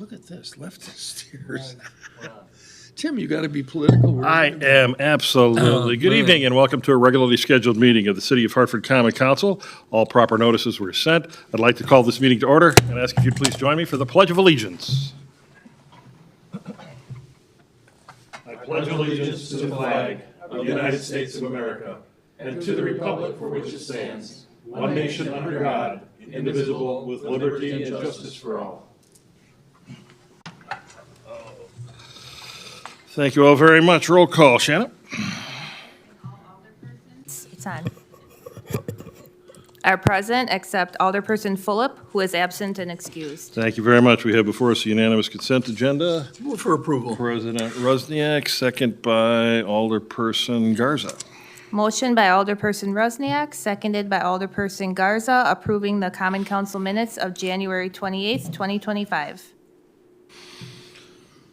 look at this, left steers. Tim, you got to be political. I am absolutely. Good evening and welcome to a regularly scheduled meeting of the City of Hartford Common Council. All proper notices were sent. I'd like to call this meeting to order and ask if you'd please join me for the Pledge of Allegiance. I pledge allegiance to the flag of the United States of America and to the republic for which it stands, one nation under God, indivisible, with liberty and justice for all. Thank you all very much. Roll call. Shannon? It's on. Are present except Alderperson Fulop, who is absent and excused. Thank you very much. We have before us a unanimous consent agenda. Move for approval. President Rusniak, second by Alderperson Garza. Motion by Alderperson Rusniak, seconded by Alderperson Garza, approving the Common Council minutes of January 28th, 2025.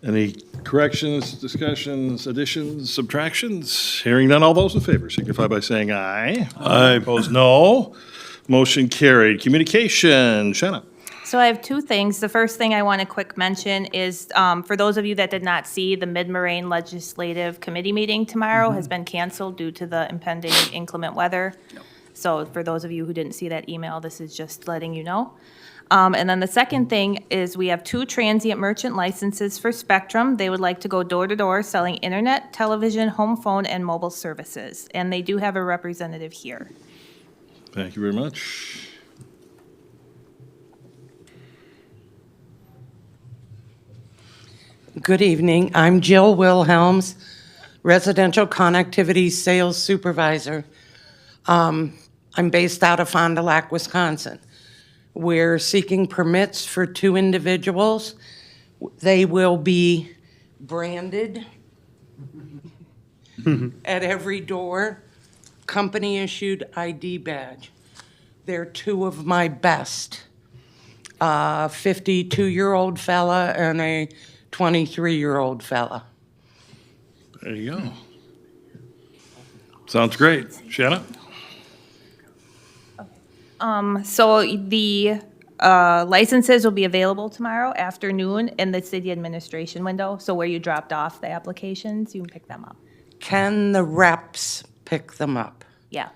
Any corrections, discussions, additions, subtractions? Hearing none, all those in favor signify by saying aye. Aye. Opposed, no. Motion carried. Communication, Shanna. So I have two things. The first thing I want to quick mention is, for those of you that did not see, the Mid-Moraine Legislative Committee meeting tomorrow has been canceled due to the impending inclement weather. So for those of you who didn't see that email, this is just letting you know. And then the second thing is we have 2 transient merchant licenses for Spectrum. They would like to go door to door selling internet, television, home phone, and mobile services. And they do have a representative here. Thank you very much. Good evening. I'm Jill Wilhelms, Residential Connectivity Sales Supervisor. I'm based out of Fond du Lac, Wisconsin. We're seeking permits for 2 individuals. They will be branded at every door, company-issued ID badge. They're 2 of my best, a 52-year-old fella and a 23-year-old fella. There you go. Sounds great. Shanna? So the licenses will be available tomorrow afternoon in the city administration window. So where you dropped off the applications, you can pick them up. Can the reps pick them up? Yeah.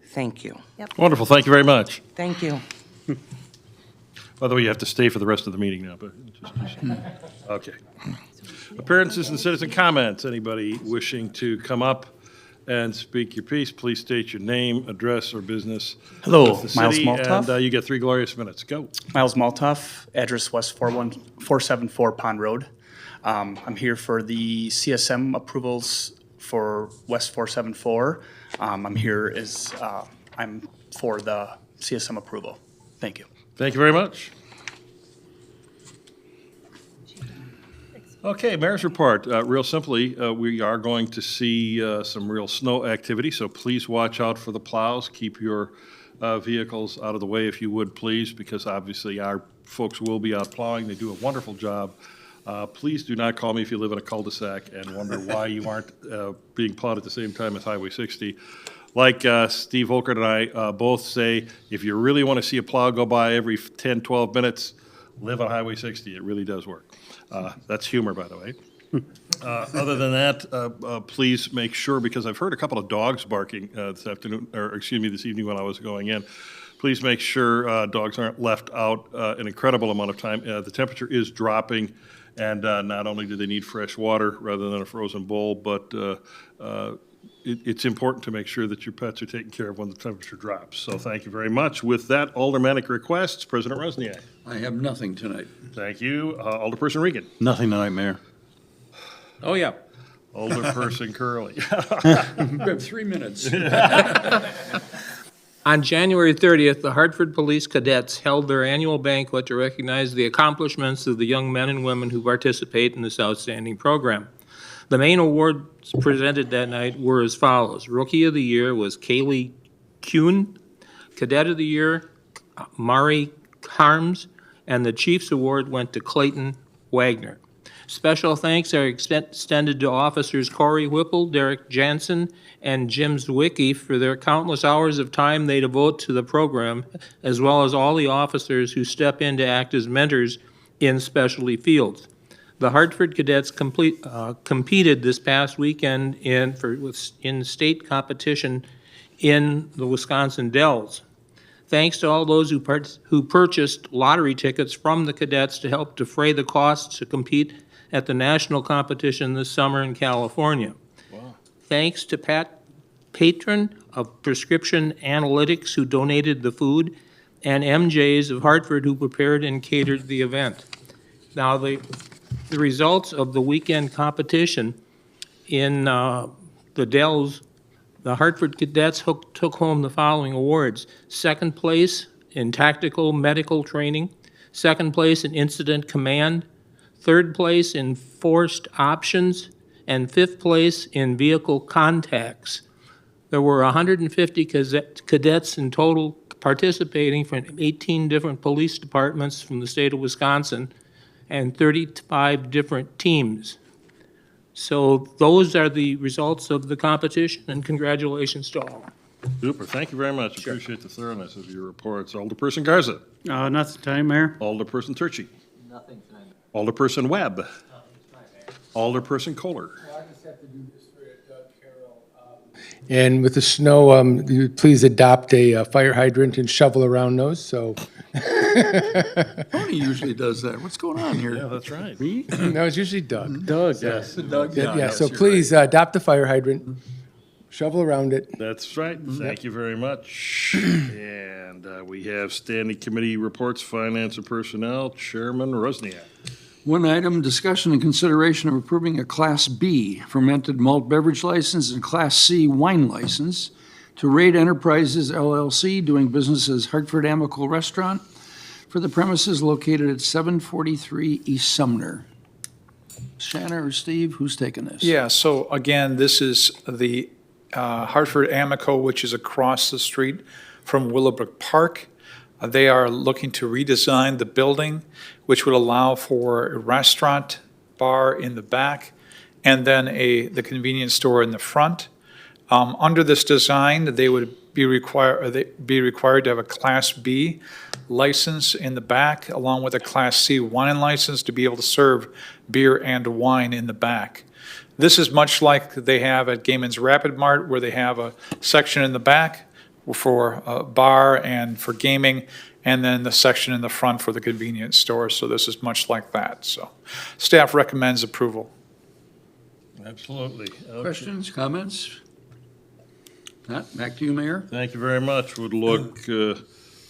Thank you. Wonderful. Thank you very much. Thank you. By the way, you have to stay for the rest of the meeting now, but okay. Appearances and citizen comments. Anybody wishing to come up and speak your piece, please state your name, address, or business. Hello, with the Miles city, Maltoff. And you get 3 glorious minutes. Go. Miles Maltoff, address West 474 Pond Road. I'm here for the CSM approvals for West 474. I'm here as, I'm for the CSM approval. Thank you. Thank you very much. Okay, Mayor's report. Real simply, we are going to see some real snow activity, so please watch out for the plows. Keep your vehicles out of the way if you would, please, because obviously our folks will be out plowing. They do a wonderful job. Please do not call me if you live in a cul-de-sac and wonder why you aren't being plowed at the same time as Highway 60. Like Steve Volkert and I both say, if you really want to see a plow go by every 10, 12 minutes, live on Highway 60. It really does work. That's humor, by the way. Other than that, please make sure, because I've heard a couple of dogs barking this evening when I was going in. Please make sure dogs aren't left out an incredible amount of time. The temperature is dropping, and not only do they need fresh water rather than a frozen bowl, but it's important to make sure that your pets are taken care of when the temperature drops. So thank you very much. With that, aldermanic requests, President Rusniak. I have nothing tonight. Thank you. Alderperson Regan. Nothing tonight, Mayor. Oh, yeah. Alderperson Curley. You have 3 minutes. On January 30th, the Hartford Police Cadets held their annual banquet to recognize the accomplishments of the young men and women who participate in this outstanding program. The main awards presented that night were as follows. Rookie of the Year was Kaylee Kuhn, Cadet of the Year, Mari Harms, and the Chiefs Award went to Clayton Wagner. Special thanks are extended to officers Corey Whipple, Derek Jansen, and Jim Zwicky for their countless hours of time they devote to the program, as well as all the officers who step in to act as mentors in specialty fields. The Hartford cadets competed this past weekend in state competition in the Wisconsin Dells. Thanks to all those who purchased lottery tickets from the cadets to help defray the costs to compete at the national competition this summer in California. Wow. Thanks to Pat Patron of Prescription Analytics who donated the food, and MJ's of Hartford who prepared and catered the event. Now, the results of the weekend competition in the Dells, the Hartford cadets took home the following awards: second place in tactical medical training, second place in incident command, third place in forced options, and fifth place in vehicle contacts. There were 150 cadets in total participating from 18 different police departments from the state of Wisconsin and 35 different teams. So those are the results of the competition, and congratulations to all. Super, thank you very much. Appreciate the thoroughness of your reports. Alderperson Garza. Nothing tonight, Mayor. Alderperson Turchi. Nothing tonight. Alderperson Webb. Alderperson Kohler. And with the snow, please adopt a fire hydrant and shovel around those, so. Tony usually does that. What's going on here? Yeah, that's right. No, it's usually Doug. Doug, yes. Doug, Yeah, so please adopt the fire hydrant, shovel around it. That's right. Thank you very much. And we have standing committee reports, finance and personnel. Chairman Rosniak. One item, discussion and consideration of approving a Class B fermented malt beverage license and Class C wine license to Raid Enterprises LLC, doing business as Hartford Amical Restaurant, for the premises located at 743 East Sumner. Shanna or Steve, who's taking this? Yeah, so again, this is the Hartford Amico, which is across the street from Willowbrook Park. They are looking to redesign the building, which would allow for a restaurant, bar in the back, and then the convenience store in the front. Under this design, they would be required to have a Class B license in the back, along with a Class C wine license to be able to serve beer and wine in the back. This is much like they have at Gaiman's Rapid Mart, where they have a section in the back for a bar and for gaming, and then the section in the front for the convenience store. So this is much like that. So staff recommends approval. Absolutely. Okay. Questions, comments? Not, back to you, Mayor. Thank you very much. Would look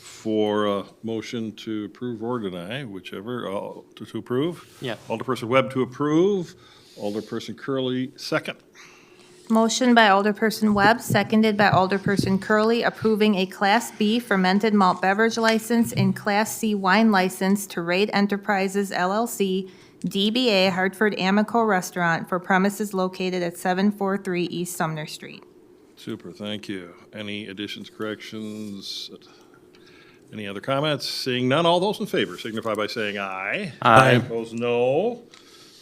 for a motion to approve or deny, whichever, to approve. Yeah. Alderperson Webb to approve. Alderperson Curley, second. Motion by Alderperson Webb, seconded by Alderperson Curley, approving a Class B fermented malt beverage license and Class C wine license to Raid Enterprises LLC, DBA Hartford Amico Restaurant, for premises located at 743 East Sumner Street. Super, thank you. Any additions, corrections? Any other comments? Seeing none, all those in favor signify by saying aye. Aye. Opposed, no.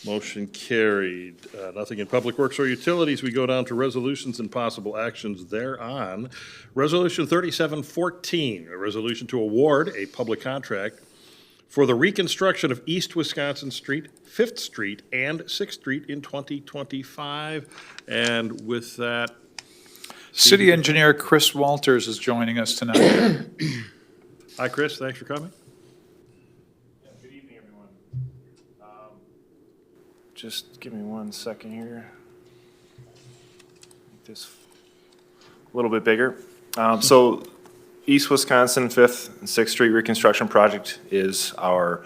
Motion carried. Nothing in Public Works or Utilities. We go down to resolutions and possible actions thereon. Resolution 3714, a resolution to award a public contract for the reconstruction of East Wisconsin Street, 5th Street, and 6th Street in 2025. And with that, City Engineer Chris Walters is joining us tonight. hi, Chris. Thanks for coming. Good evening, everyone. Just give me 1 second here. Make this a little bit bigger. So East Wisconsin 5th and 6th Street reconstruction project is our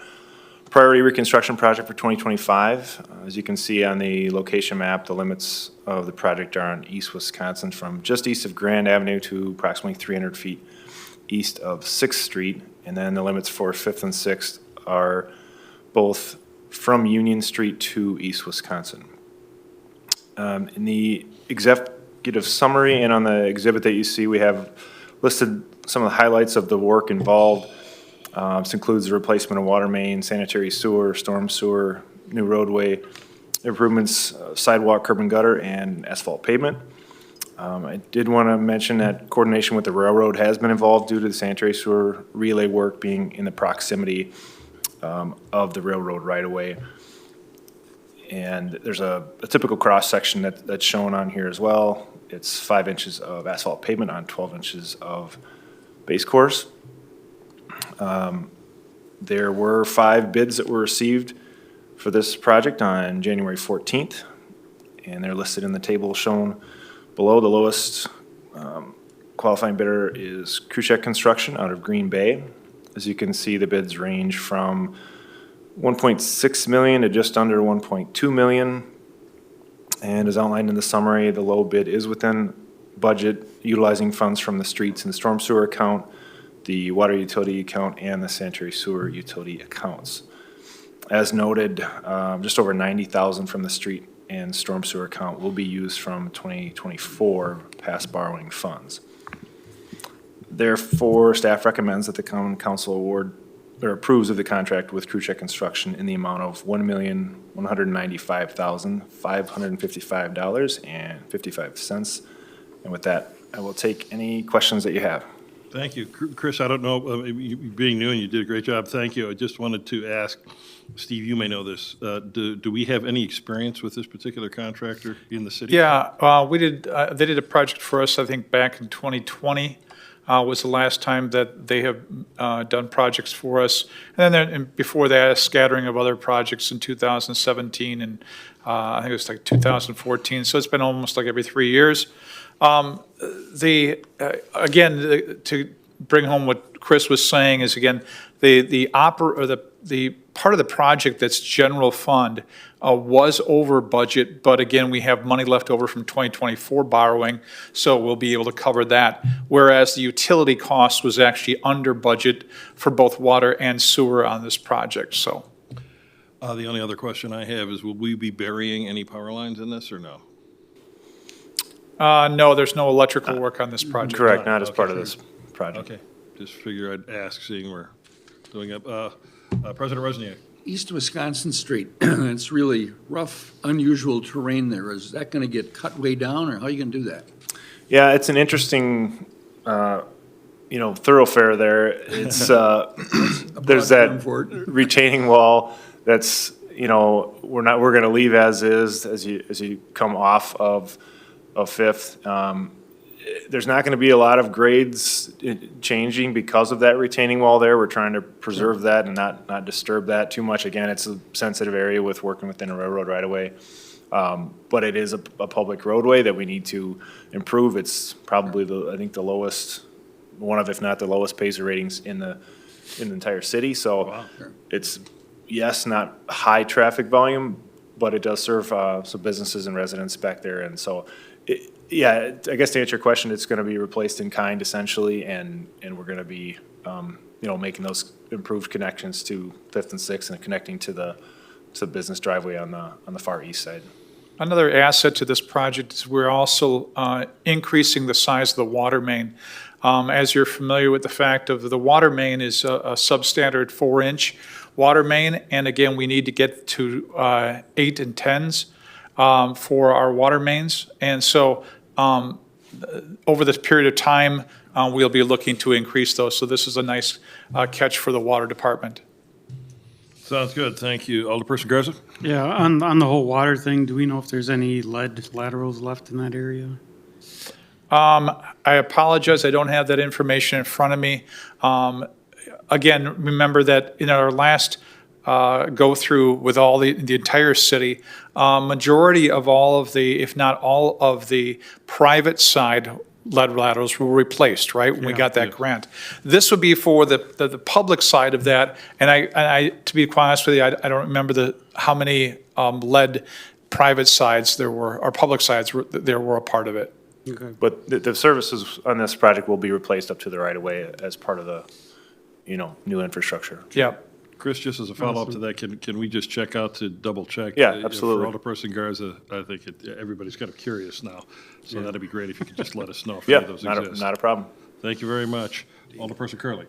priority reconstruction project for 2025. As you can see on the location map, the limits of the project are on East Wisconsin from just east of Grand Avenue to approximately 300 feet east of 6th Street. And then the limits for 5th and 6th are both from Union Street to East Wisconsin. In the executive summary and on the exhibit that you see, we have listed some of the highlights of the work involved. This includes the replacement of water main, sanitary sewer, storm sewer, new roadway improvements, sidewalk, curb and gutter, and asphalt pavement. I did want to mention that coordination with the railroad has been involved due to the sanitary sewer relay work being in the proximity of the railroad right-of-way. And there's a typical cross-section that's shown on here as well. It's 5 inches of asphalt pavement on 12 inches of base course. There were 5 bids that were received for this project on January 14th, and they're listed in the table shown below. The lowest qualifying bidder is Kruschek Construction out of Green Bay. As you can see, the bids range from 1.6 million to just under 1.2 million. And as outlined in the summary, the low bid is within budget, utilizing funds from the streets and storm sewer account, the water utility account, and the sanitary sewer utility accounts. As noted, just over 90,000 from the street and storm sewer account will be used from 2024 past borrowing funds. Therefore, staff recommends that the common council award or approves of the contract with Kruschek Construction in the amount of $1,195,555.55. And with that, I will take any questions that you have. Thank you. Chris, I don't know, you being new and you did a great job, thank you. I just wanted to ask, Steve, you may know this, do we have any experience with this particular contractor in the city? Yeah, we did, they did a project for us, I think, back in 2020. Was the last time that they have done projects for us. And then before that, a scattering of other projects in 2017 and I think it was like 2014. So it's been almost like every 3 years. Again, to bring home what Chris was saying is, again, the part of the project that's general fund was over budget, but again, we have money left over from 2024 borrowing, so we'll be able to cover that. Whereas the utility cost was actually under budget for both water and sewer on this project, so. The only other question I have is, will we be burying any power lines in this or no? No, there's no electrical work on this project. Correct, not as Okay. part of this project. Okay, just figure I'd ask, seeing we're doing up. President Wozniak. East Wisconsin Street, it's really rough, unusual terrain there. Is that going to get cut way down, or how are you going to do that? Yeah, it's an interesting, thoroughfare there. It's, there's term that for it. retaining wall that's, we're going to leave as is as you come off of Fifth. There's not going to be a lot of grades changing because of that retaining wall there. We're trying to preserve that and not disturb that too much. Again, it's a sensitive area with working within a railroad right away. But it is a public roadway that we need to improve. It's probably the lowest, one of, if not the lowest Pacer ratings in the entire city. So it's, yes, not high traffic volume, but it does serve some businesses and residents back there. And so, I guess to answer your question, it's going to be replaced in kind essentially, and we're going to be, making those improved connections to Fifth and Sixth and connecting to the business driveway on the far east side. Another asset to this project is we're also increasing the size of the water main. As you're familiar with the fact of the water main is a substandard 4-inch water main, and again, we need to get to 8 and 10s for our water mains. And so over this period of time, we'll be looking to increase those. So this is a nice catch for the water department. Sounds good, thank you. Alderperson Garza? Yeah, on the whole water thing, do we know if there's any lead laterals left in that area? I apologize, I don't have that information in front of me. Again, remember that in our last go through with all the entire city, majority of all of the, if not all of the private side lead laterals were replaced, right, when we got that grant. This would be for the public side of that, and I to be quite honest with you, I don't remember how many lead private sides there were, or public sides there were a part of it. Okay. But the services on this project will be replaced up to the right of way as part of the, new infrastructure. Yeah. Chris, just as a follow-up to that, can we just check out to double check? Yeah, absolutely. For Alderperson Garza, I think everybody's kind of curious now, so that'd be great if you could just let us know if Yeah, any of those exist. not a problem. Thank you very much. Alderperson Curley.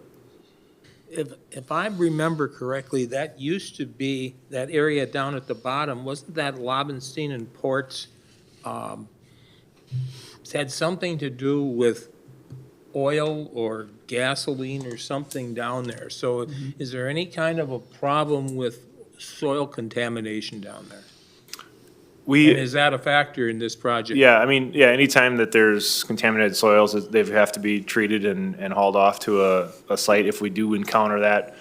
If I remember correctly, that used to be, that area down at the bottom, wasn't that Lobenstein and Ports? It had something to do with oil or gasoline or something down there. So is there any kind of a problem with soil contamination down there? We. And is that a factor in this project? Yeah, I mean, yeah, anytime that there's contaminated soils, they have to be treated and hauled off to a site. If we do encounter that,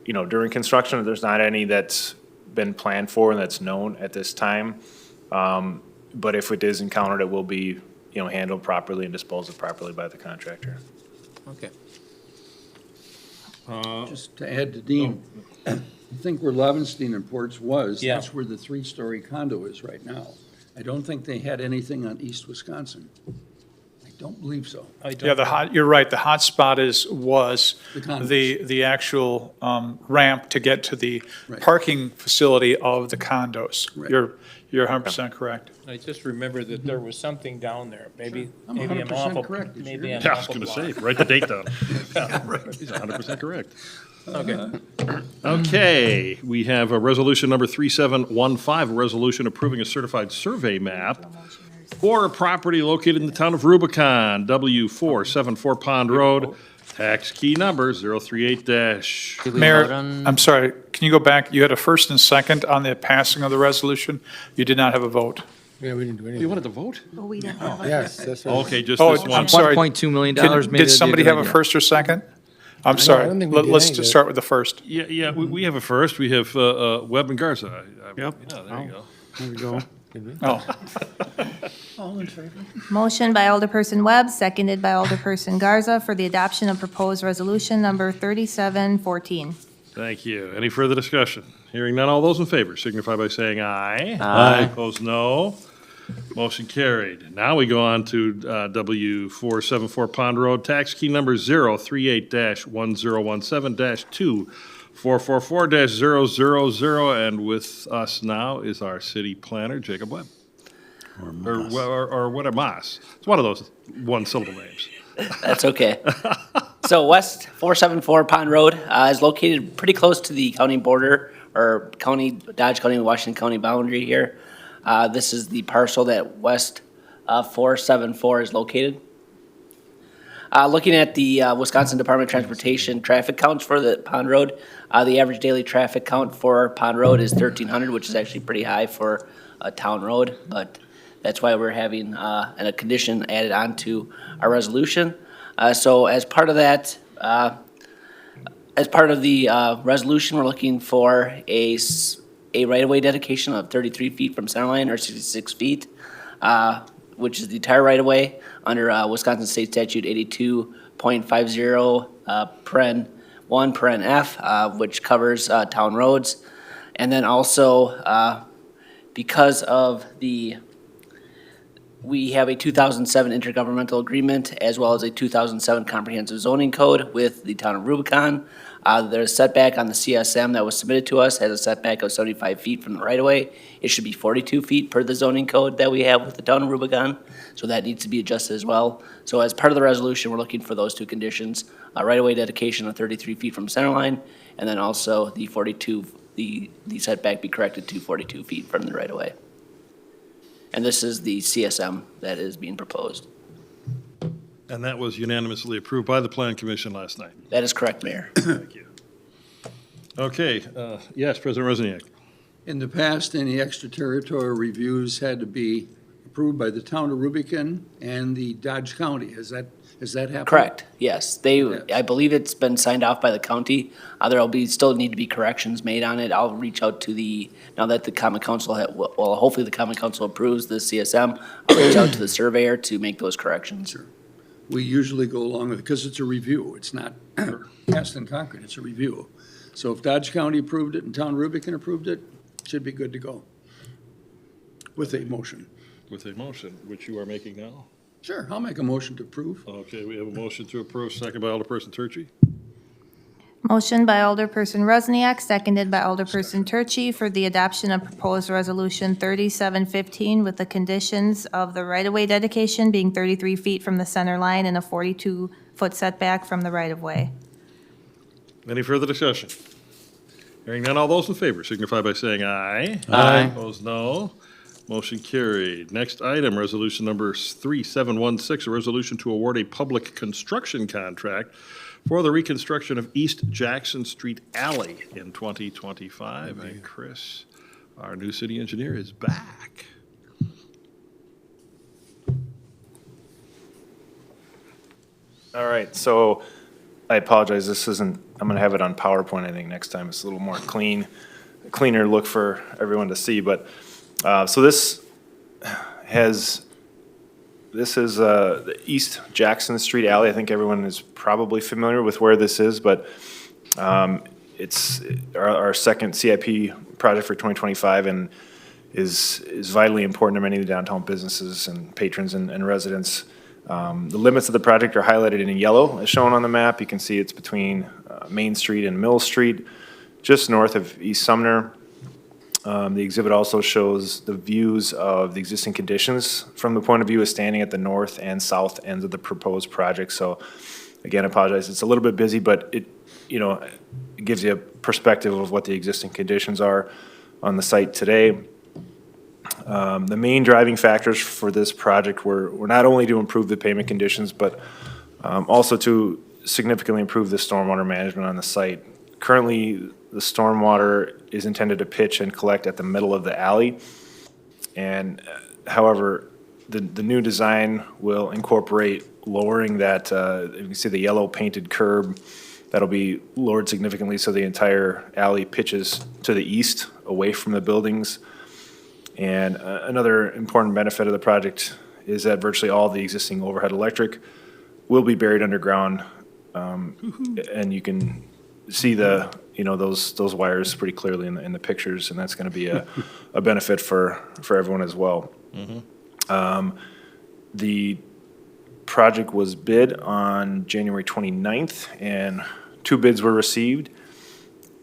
during construction, there's not any that's been planned for and that's known at this time. But if it is encountered, it will be, handled properly and disposed of properly by the contractor. Okay. Just to add to Dean, I think where Levenstein and Ports was, Yeah. that's where the three-story condo is right now. I don't think they had anything on East Wisconsin. I don't believe so. Yeah, you're right, the hot spot was The condos. the actual ramp to get to the Right. parking facility of the condos. Right. You're 100% correct. I just remember that there was something down there. Maybe, I'm maybe I'm 100% awful. correct. It's Maybe your- I'm Yeah, I was awful going to blind. say, write the date down. He's 100% correct. Okay. Okay, we have a resolution number 3715, a resolution approving a certified survey map for a property located in the town of Rubicon, W474 Pond Road, tax key number 038-. Mayor, I'm sorry, can you go back? You had a first and second on the passing of the resolution. You did not have a vote. Yeah, we didn't do You anything. wanted to vote? Yes, that's right. Okay, just Oh, this I'm one. sorry. $1.2 million. Did somebody have a first or second? I'm sorry. don't think we did Let's any of just it. start with the first. Yeah, we have a first. We have Webb and Garza. Yep. Yeah, there you go. There we go. Oh, All in favor? Motion by Alderperson Webb, seconded by Alderperson Garza for the adoption of proposed resolution number 3714. Thank you. Any further discussion? Hearing none, all those in favor signify by saying aye. Aye. Opposed, no. Motion carried. Now we go on to W474 Pond Road, tax key number 038-1017-2444-000, and with us now is our city planner, Jacob Webb. Or what a Moss. It's one of those one-syllable names. That's okay. So West 474 Pond Road is located pretty close to the county border, or Dodge County, Washington County boundary here. This is the parcel that West 474 is located. Looking at the Wisconsin Department of Transportation traffic counts for the Pond Road, the average daily traffic count for Pond Road is 1,300, which is actually pretty high for a town road, but that's why we're having a condition added on to our resolution. So as part of that, as part of the resolution, we're looking for a right-of-way dedication of 33 feet from center line, or 66 feet, which is the entire right-of-way under Wisconsin State Statute 82.50, paren 1, paren F, which covers town roads. And then also, because of we have a 2007 intergovernmental agreement as well as a 2007 comprehensive zoning code with the town of Rubicon. There's setback on the CSM that was submitted to us, has a setback of 75 feet from the right-of-way. It should be 42 feet per the zoning code that we have with the town of Rubicon, so that needs to be adjusted as well. So as part of the resolution, we're looking for those two conditions, right-of-way dedication of 33 feet from center line, and then also the 42, the setback be corrected to 42 feet from the right-of-way. And this is the CSM that is being proposed. And that was unanimously approved by the Plan Commission last night. That is correct, Mayor. Thank you. Okay, yes, President Roseniak. In the past, any extraterritorial reviews had to be approved by the town of Rubicon and the Dodge County. Has that happened? Correct, yes. I believe it's been signed off by the county. Still need to be corrections made on it. I'll reach out to now that the Common Council, hopefully the Common Council approves the CSM, I'll reach out to the surveyor to make those corrections. Sure. We usually go along with it because it's a review. It's not cast in concrete, it's a review. So if Dodge County approved it and Town of Rubicon approved it, it should be good to go. With a motion. With a motion, which you are making now. Sure, I'll make a motion to approve. Okay, we have a motion to approve, second by Alderperson Turchi. Motion by Alderperson Rosniak, seconded by Alderperson Turchi for the adoption of proposed resolution 3715 with the conditions of the right-of-way dedication being 33 feet from the center line and a 42-foot setback from the right-of-way. Any further discussion? Hearing none, all those in favor signify by saying aye. Aye. Opposed, no. Motion carried. Next item, resolution number 3716, a resolution to award a public construction contract for the reconstruction of East Jackson Street Alley in 2025. And Chris, our new city engineer, is back. All right, so I apologize, this isn't, I'm gonna have it on PowerPoint, I think, next time. It's a little more cleaner look for everyone to see, but, so this is the East Jackson Street Alley. I think everyone is probably familiar with where this is, but it's our second CIP project for 2025 and is vitally important to many of the downtown businesses and patrons and residents. The limits of the project are highlighted in yellow, as shown on the map. You can see it's between Main Street and Mill Street, just north of East Sumner. The exhibit also shows the views of the existing conditions from the point of view of standing at the north and south ends of the proposed project. So again, I apologize, it's a little bit busy, but it gives you a perspective of what the existing conditions are on the site today. The main driving factors for this project were not only to improve the pavement conditions, but also to significantly improve the stormwater management on the site. Currently, the stormwater is intended to pitch and collect at the middle of the alley. And however, the new design will incorporate lowering that, you can see the yellow painted curb, that'll be lowered significantly so the entire alley pitches to the east, away from the buildings. And another important benefit of the project is that virtually all the existing overhead electric will be buried underground. And you can see those wires pretty clearly in the pictures, and that's going to be a benefit for everyone as well. The project was bid on January 29th, and 2 bids were received.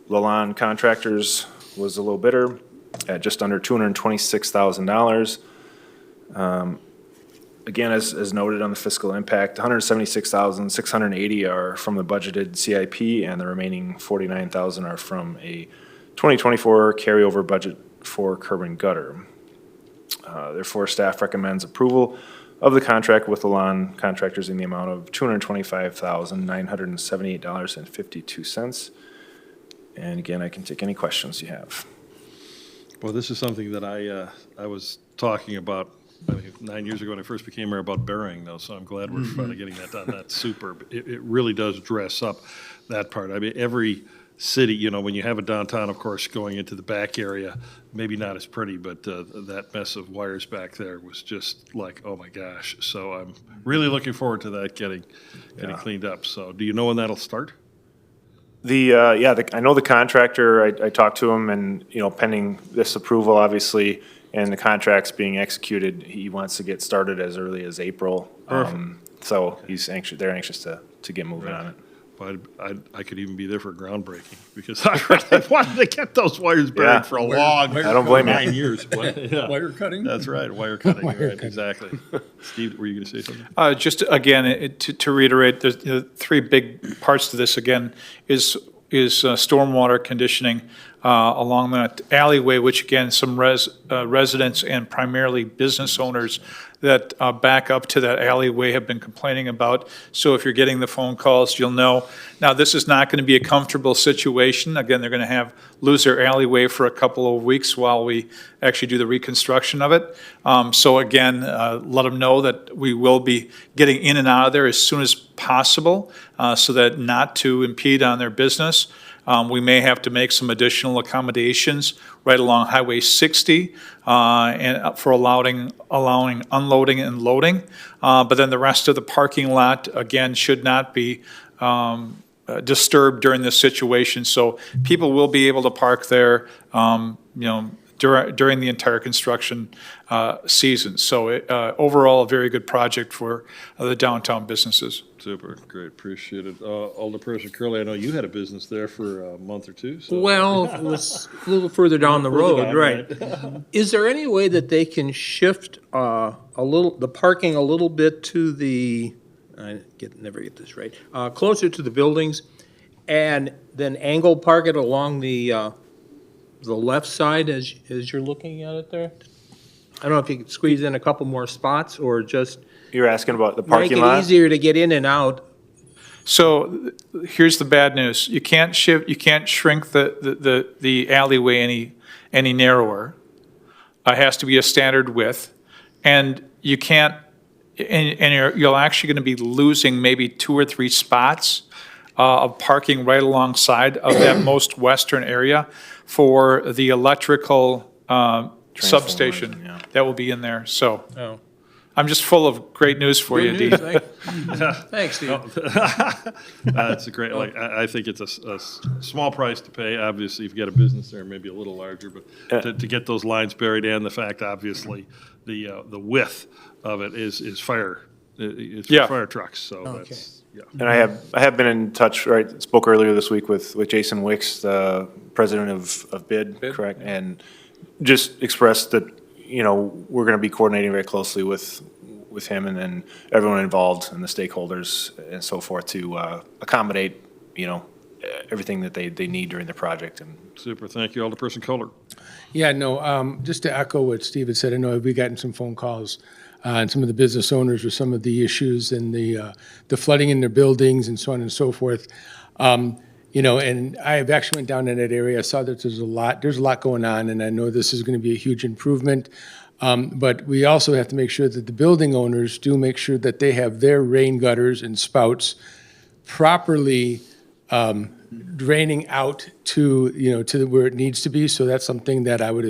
Lalonde Contractors was the low bidder at just under $226,000. Again, as noted on the fiscal impact, $176,680 are from the budgeted CIP, and the remaining $49,000 are from a 2024 carryover budget for curb and gutter. Therefore, staff recommends approval of the contract with Lalonde Contractors in the amount of $225,978.52. And again, I can take any questions you have. Well, this is something that I was talking about 9 years ago when I first became mayor about burying those, so I'm glad we're finally getting that done. That's superb. It really does dress up that part. I mean, every city, when you have a downtown, of course, going into the back area, maybe not as pretty, but that mess of wires back there was just like, oh my gosh. So I'm really looking forward to that getting cleaned up. So do you know when that'll start? I know the contractor, I talked to him, and, pending this approval, obviously, and the contract's being executed, he wants to get started as early as April. So they're anxious to get moving on it. But I could even be there for groundbreaking, because I really wanted to get those wires buried for a long, I don't blame you. 9 years. Yeah. Wire cutting? That's right, wire cutting, right, exactly. Steve, were you going to say something? Just again, to reiterate, there's 3 big parts to this. Again, is stormwater conditioning along that alleyway, which again, some residents and primarily business owners that back up to that alleyway have been complaining about. So if you're getting the phone calls, you'll know. Now, this is not going to be a comfortable situation. Again, they're going to lose their alleyway for a couple of weeks while we actually do the reconstruction of it. So again, let them know that we will be getting in and out of there as soon as possible so that not to impede on their business. We may have to make some additional accommodations right along Highway 60 and for allowing unloading and loading. But then the rest of the parking lot, again, should not be disturbed during this situation. So people will be able to park there, during the entire construction season. So overall, a very good project for the downtown businesses. Super, great, appreciate it. Alderperson Curley, I know you had a business there for a month or two. So. Well, it was a little further down the road, right. Is there any way that they can shift the parking a little bit to the, never get this right, closer to the buildings, and then angle park it along the left side as you're looking at it there? I don't know if you could squeeze in a couple more spots or just You're asking about the make parking it lot? easier to get in and out. So here's the bad news. You can't shrink the alleyway any narrower. It has to be a standard width. And you can't, you're actually going to be losing maybe 2 or 3 spots of parking right alongside of that most western area for the electrical substation yeah. that will be in there. So Oh. I'm just full of great news for you, Dean. Thanks, Steve. It's a great, I think it's a small price to pay. Obviously, if you got a business there, maybe a little larger, but to get those lines buried and the fact, obviously, the width of it is fire. It's for Yeah. fire trucks, so that's, yeah. And I have been in touch, right, spoke earlier this week with Jason Wicks, the president of BID, correct? And just expressed that, you know, we're going to be coordinating very closely with him and then everyone involved and the stakeholders and so forth to accommodate, you know, everything that they need during the project. And Super, thank you, Alderperson Kohler. Yeah, no, just to echo what Steve had said, I know we've gotten some phone calls and some of the business owners with some of the issues and the flooding in their buildings and so on and so forth. You know, and I have actually went down in that area. I saw that there's a lot going on, and I know this is going to be a huge improvement. But we also have to make sure that the building owners do make sure that they have their rain gutters and spouts properly draining out to, you know, to where it needs to be. So that's something that I would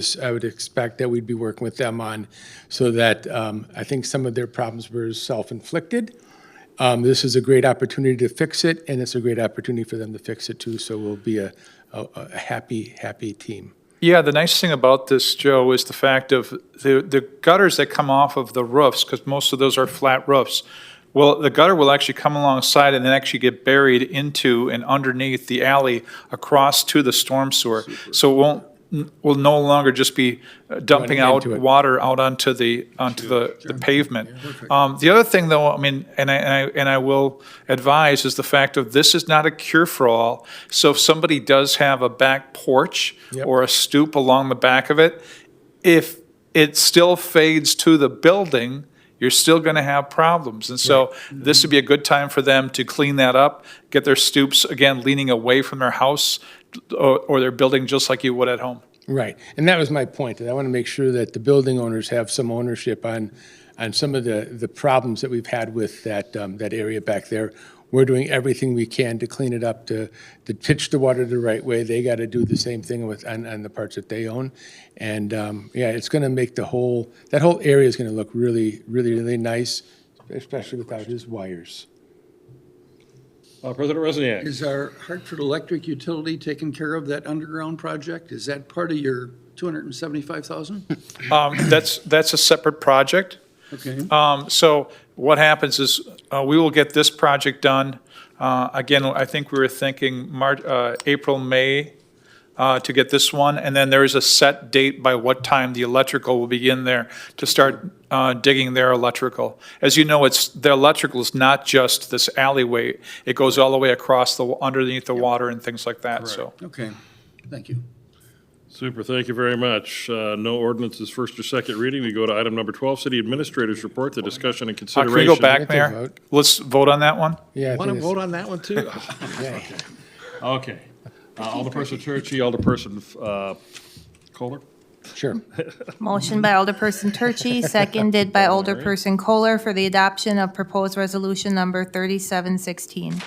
expect that we'd be working with them on, so that I think some of their problems were self-inflicted. This is a great opportunity to fix it, and it's a great opportunity for them to fix it too. So we'll be a happy team. Yeah, the nice thing about this, Joe, is the fact of the gutters that come off of the roofs, because most of those are flat roofs. Well, the gutter will actually come alongside and then actually get buried into and underneath the alley across to the storm sewer. So it will no longer just be dumping Running out into it. water out onto the pavement. The other thing, though, I mean, and I will advise, is the fact of this is not a cure for all. So if somebody does have a back porch Yep. or a stoop along the back of it, if it still fades to the building, you're still going to have problems. And so this would be a good time for them to clean that up, get their stoops, again, leaning away from their house or their building, just like you would at home. Right, and that was my point, that I want to make sure that the building owners have some ownership on some of the problems that we've had with that area back there. We're doing everything we can to clean it up, to pitch the water the right way. They got to do the same thing on the parts that they own. And, yeah, it's going to make that whole area is going to look really, really, really nice, especially without his wires. President Wozniak. Is our Hartford Electric utility taking care of that underground project? Is that part of your 275,000? That's a separate project. Okay. So what happens is we will get this project done. Again, I think we were thinking April, May to get this one. And then there is a set date by what time the electrical will begin there to start digging their electrical. As you know, the electrical is not just this alleyway. It goes all the way across underneath the water and things like that, so. Okay, thank you. Super, thank you very much. No ordinances, first or second reading. We go to item number 12, City Administrator's Report, the discussion and Can consideration. we go back, Get to Mayor? vote. Let's vote on that one? Yeah, I Want to think vote on that one, too? yeah. Okay. Alderperson Turkey, Alderperson Kohler? Sure. Motion by Alderperson Turchi, seconded by Alderperson Kohler for the adoption of proposed resolution number 3716.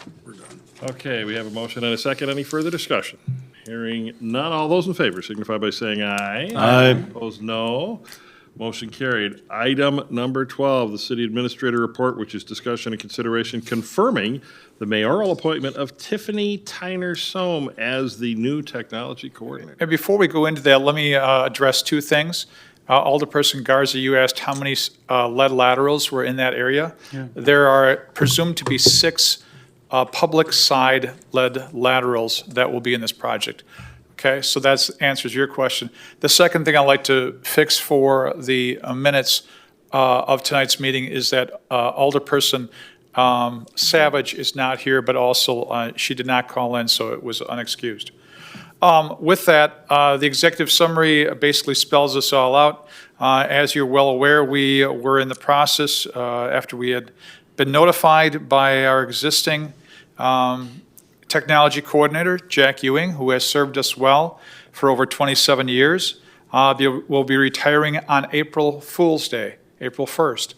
Okay, we have a motion and a second. Any further discussion? Hearing none. All those in favor signify by saying aye. Aye. Opposed, no. Motion carried. Item number 12, the City Administrator Report, which is discussion and consideration confirming the mayoral appointment of Tiffany Tyner Sohm as the new technology coordinator. And before we go into that, let me address two things. Alderperson Garza, you asked how many lead laterals were in that area. There are presumed to be 6 public side lead laterals that will be in this project. Okay, so that answers your question. The second thing I'd like to fix for the minutes of tonight's meeting is that Alderperson Savage is not here, but also she did not call in, so it was unexcused. With that, the executive summary basically spells this all out. As you're well aware, we were in the process, after we had been notified by our existing technology coordinator, Jack Ewing, who has served us well for over 27 years, will be retiring on April Fool's Day, April 1st.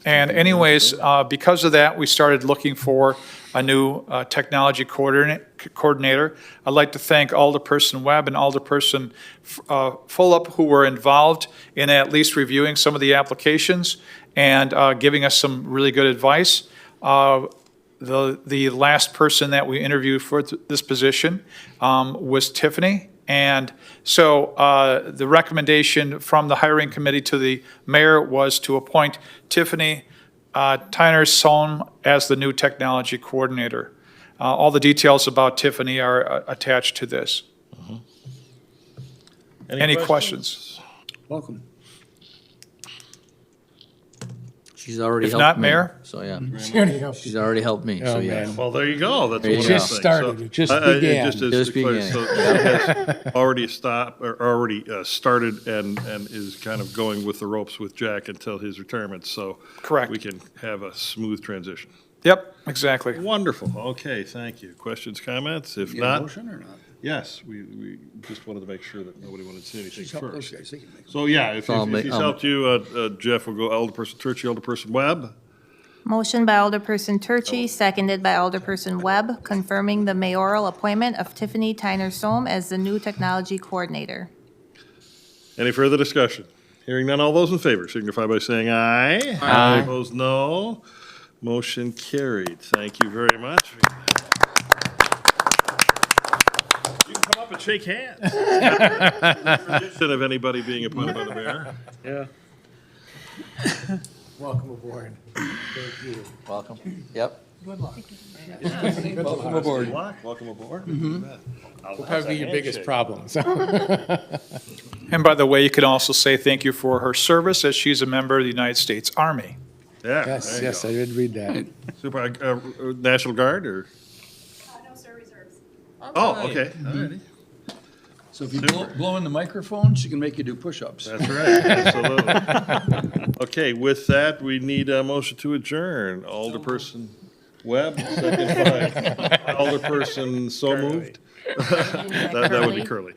And anyways, because of that, we started looking for a new technology coordinator. I'd like to thank Alderperson Webb and Alderperson Fulop, who were involved in at least reviewing some of the applications and giving us some really good advice. The last person that we interviewed for this position was Tiffany. And so the recommendation from the hiring committee to the mayor was to appoint Tiffany Tyner Solm as the new technology coordinator. All the details about Tiffany are attached to this. Any questions? Welcome. She's already If helped not, me. Mayor? So, yeah, Oh, she's already helped me, so, yeah. man. Well, there you go. That's There you what go. I'm Just saying. started. So, It just it began. just is- Just began. So it has already stopped, or already started and is kind of going with the ropes with Jack until his retirement, so. Correct. We can have a smooth transition. Yep, exactly. Wonderful. Okay, thank you. Questions, comments? If Get a not, motion or not? yes, we just wanted to make sure that nobody wanted to say anything Just help those first. guys, they can make them. So, yeah, if I'll if make- he's I'll- helped you, Jeff will go Alderperson Turchy, Alderperson Webb. Motion by Alderperson Turchy, seconded by Alderperson Webb, confirming the mayoral appointment of Tiffany Tyner Solm as the new technology coordinator. Any further discussion? Hearing none, all those in favor signify by saying aye. Aye. Opposed, no. Motion carried. Thank you very much. You can come up and shake hands. Tradition of anybody being appointed by the mayor. Yeah. Welcome aboard. Welcome. Yep. Welcome aboard. Welcome aboard. Probably your biggest problem. And by the way, you could also say thank you for her service as she's a member of the United States Army. Yeah. Yes, there you yes, go. I did read that. Super, National Guard or? No, sir, reserves. Oh, okay. All righty. So if you blow in the microphone, she can make you do push-ups. That's right, absolutely. Okay, with that, we need a motion to adjourn. Alderperson Webb, second by Alderperson so moved. That would be Curly.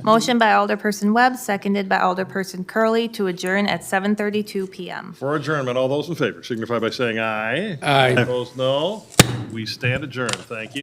Motion by Alderperson Webb, seconded by Alderperson Curley to adjourn at 7:32 PM. For adjournment, all those in favor signify by saying aye. Aye. Opposed, no. We stand adjourned. Thank you.